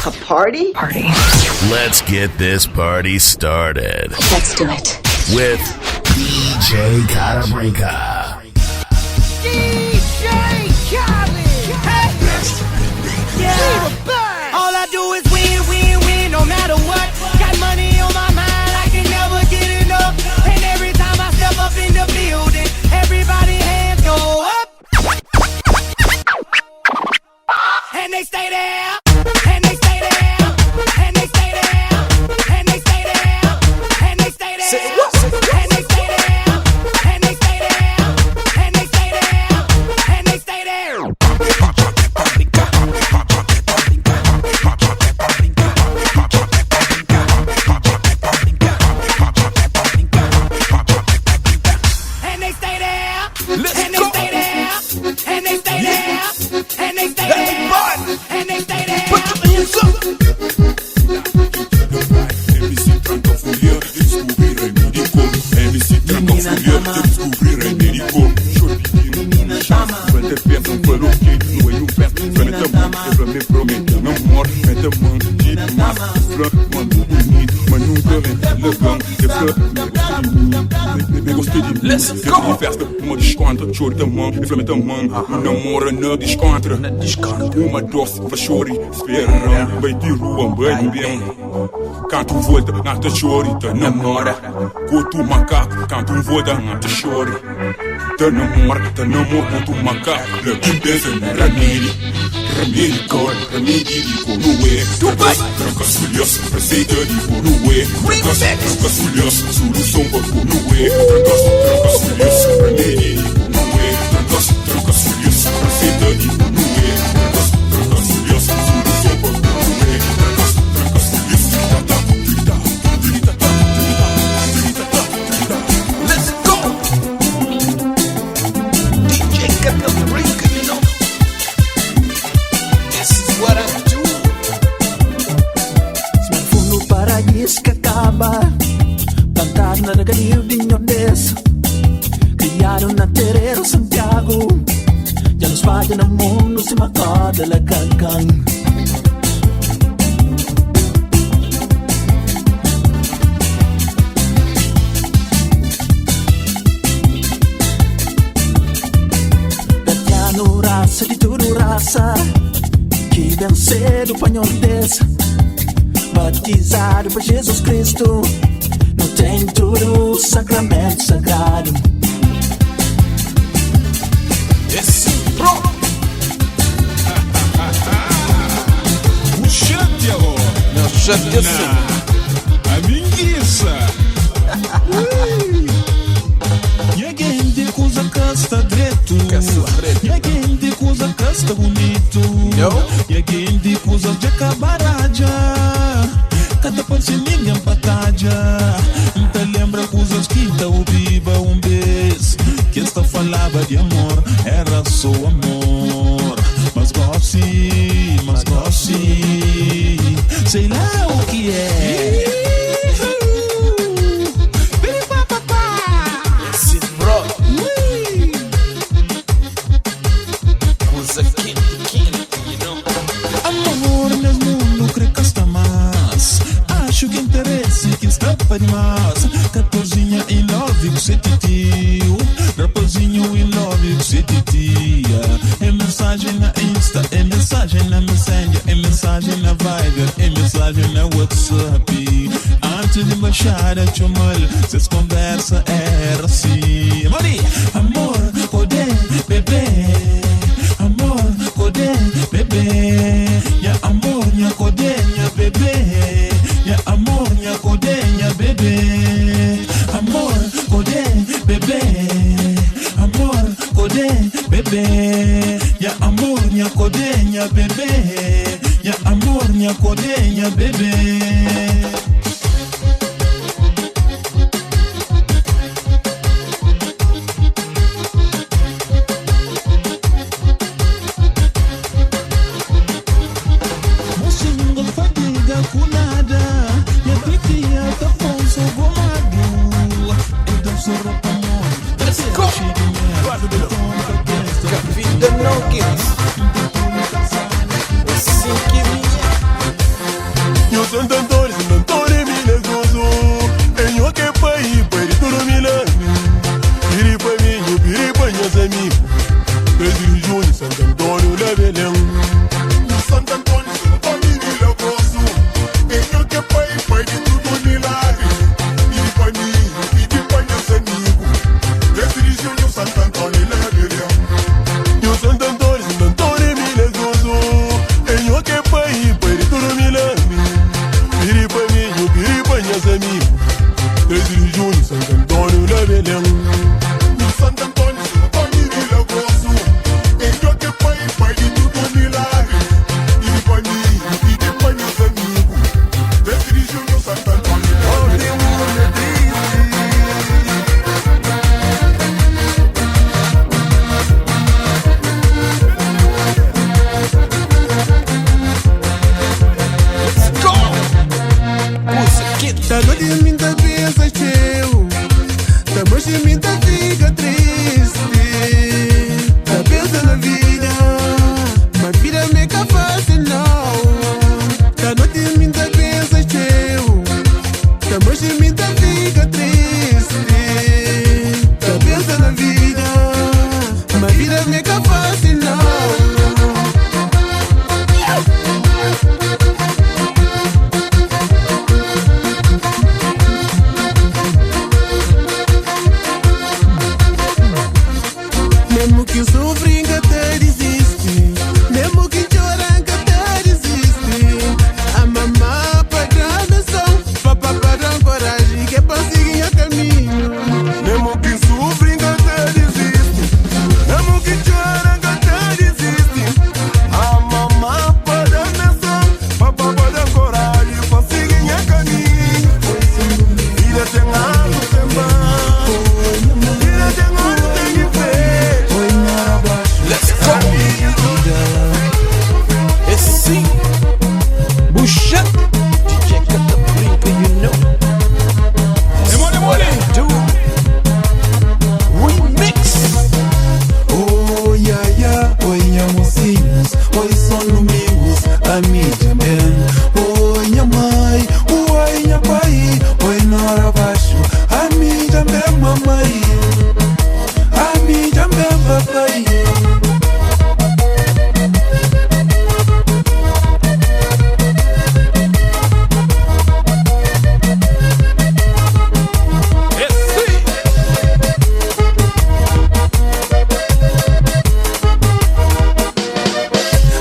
A party? Party. Let's get this party started. Let's do it. With DJ Carabrinca. DJ Khaled. Yeah. All I do is win, win, win, no matter what. Got money on my mind, I can never get enough. And every time I step up in the building, everybody hands go up. And they stay there. And they stay there. And they stay there. And they stay there. And they stay there. And they stay there. And they stay there. And they stay there. And they stay there. And they stay there. And they stay there. And they stay there. And they stay there. And they stay there. Let's go! Festa, uma descontra, choro da mão, inflamenta a mão, namora na descontra. Uma doce, vai chorar, espera, vai de rua, vai bem. Canto volta, nata chore, te namora. Goto macaco, canto volta, nata chore. Te namora, goto macaco. Quem pensa na ramiri, ramiri cor, ramiri de coroe. Tranca sulhas, receita de coroe. Tranca sulhas, solução para coroe. Tranca sulhas, ramiri de coroe. Tranca sulhas, receita de coroe. Tranca sulhas, solução para coroe. Tranca sulhas, let's go! DJ Carabrinca, you know. This is what I do. Smartphone para isca acaba. Plantar na reganil de Nhodes. Criaram na Terreiro Santiago. Já nos faz no mundo se macoda la cacan. Tatiano raça de tudo raça. Que vencer o Nhodes. Batizado por Jesus Cristo. Não tem tudo sacramento sagrado. Esse pronto. O chante agora. Não, chante assim. A minguiça. E a gente usa casta direito. E a gente usa casta bonito. E a gente usa de cabaraja. Cada pancelinha empatada. Então lembra coisas que tá o biba beijo. Que esta falava de amor, era só amor. Mas gosto, sei lá o que é. Esse bro. Coisa quente, you know. Amor mesmo não crê que está mais. Acho que interesse que está para demais. Catorzinha em love com sete tio. Rapazinho em love com sete tia. É mensagem na Insta, é mensagem na Messenger, é mensagem na Viber, é mensagem na WhatsApp. Antes de baixar a chomal, cês conversa era assim. Mori, amor, codê, bebê. Amor, codê, bebê. Ya amor, nha codê, nha bebê. Ya amor, nha codê, nha bebê. Amor, codê, bebê. Amor, codê, bebê. Ya amor, nha codê, nha bebê. Ya amor, nha codê, nha bebê. Vida não quis. Assim que me Santo Antônio milagroso. Em o que pai, pai de tudo milagre. Piri para mim, piri para meus amigos. Pedro Júnior, Santo Antônio da Belém. Santo Antônio milagroso. Em o que pai, pai de tudo milagre. Piri para mim, piri para meus amigos. Pedro Júnior, Santo Antônio da Belém. Santo Antônio milagroso. Em o que pai, pai de tudo milagre. Piri para mim, piri para meus amigos. Pedro Júnior, Santo Antônio da Belém. Santo Antônio milagroso. Em o que pai, pai de tudo milagre. Piri para mim, piri para meus amigos. Pedro Júnior, Santo Antônio da Belém. Tá noite minha pensa teu, tá noite minha fica triste. Tá pensa na vida, mas vida me capaz não. Tá noite minha pensa teu, tá noite minha fica triste. Tá pensa na vida, mas vida me capaz não. Mesmo que sofrem que até desiste, mesmo que choram que até desiste. A mamá para dar missão, papá para dar coragem que é para seguir o caminho. Mesmo que sofrem que até desiste, mesmo que choram que até desiste. A mamá para dar missão, papá para dar coragem para seguir o caminho. Vida tem algo tem bom, vida tem algo tem que ver. Let's go! Esse Bucha DJ Cata Brinca, you know. Do remix. Oh, yeah, yeah, oi, nha mocinhos, oi, são domingos, a mim também. Oi, nha mãe, oi, nha pai, oi, nora baixo, a mim também, mamãe, a mim também, papai.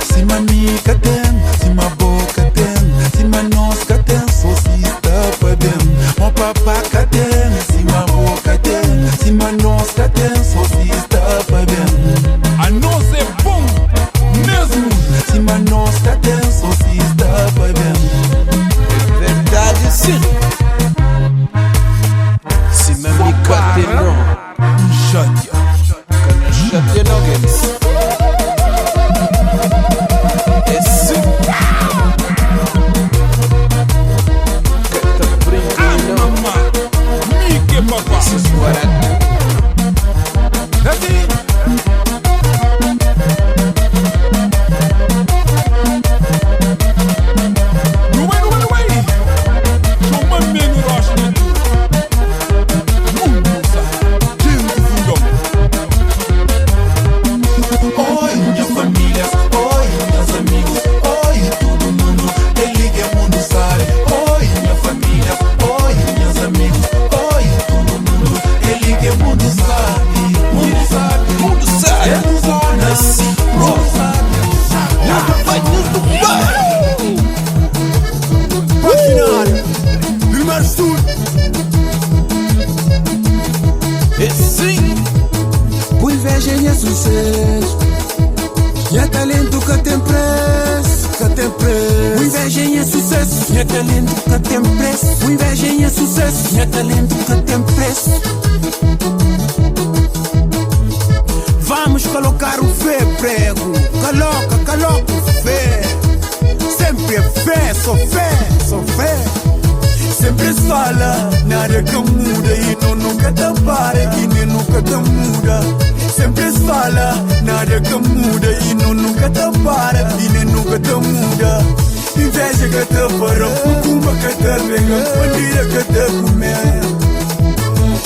Se ma mica tem, se ma boca tem, se ma nosca tem, só se está para bem. Mo papá tem, se ma boca tem, se ma nosca tem, só se está para bem. A nós é bom mesmo. Se ma nosca tem, só se está para bem. Verdade sim. Se me mica tem não, Chateia. canha chateia não games. Esse Cata Brinca, you know. Mamá, Mickey papá. This is what I do. Oi, minha família, oi, meus amigos, oi, todo mundo, ele que é mundo sabe. Oi, minha família, oi, meus amigos, oi, todo mundo, ele que é mundo sabe. Mundo sabe, Mundo sabe. é no zona, Assim, mundo sabe. vai no Dubai. Para final, primeiro estudo. Esse O inveja é sucesso. E é talento que tem preço, que tem preço. O inveja é sucesso. E é talento que tem preço. O inveja é sucesso. E é talento que tem preço. Vamos colocar o fé prego. Coloca o fé. Sempre é fé, só fé, só fé. Sempre fala, nada que muda e não nunca te para e nem nunca te muda. Sempre fala, nada que muda e não nunca te para e nem nunca te muda. Inveja Inveja que te farão, culpa que te venha, bandida que te comer.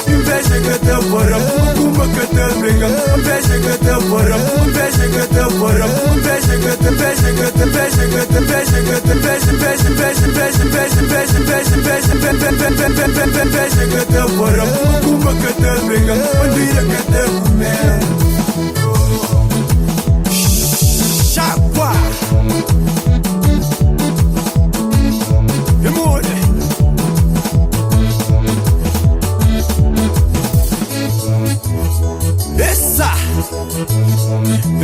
Inveja que te farão, culpa que te venha, inveja que te farão, inveja que te farão, inveja que te inveja que te inveja que te inveja que te inveja inveja inveja inveja inveja inveja inveja inveja que te farão, culpa que te venha, bandida que te comer. Chapa. Essa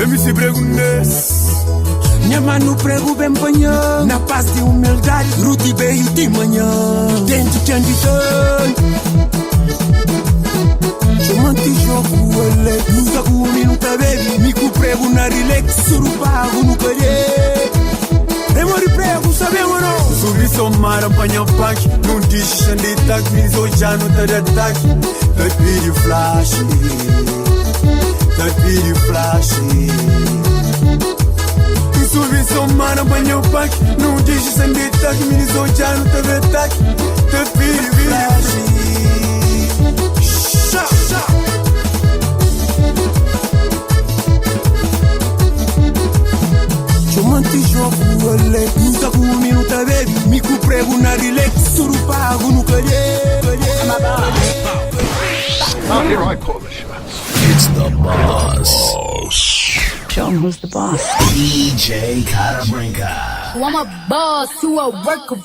MC Prego Ness. Minha mano prego bem panhã, na paz de humildade, Ruti veio de manhã. Dentro de ambição Chamante jogo ele, luta com o minuto baby. Mico prego na relax, surupago no carê. Demore prego, sabemos não. Subi somar, apanha punk. Não diz xandita, mas hoje já não tá de ataque. That video flash, that video flash. Subi somar, apanha punk. Não diz xandita, mas hoje já não tá de ataque. That video flash. Chamante jogo ele, luta com o minuto baby. Mico prego na relax, surupago no carê. Here I call the shots. It's the boss. Show him who's the boss. DJ Carabrinca. I'm a boss, you a worker.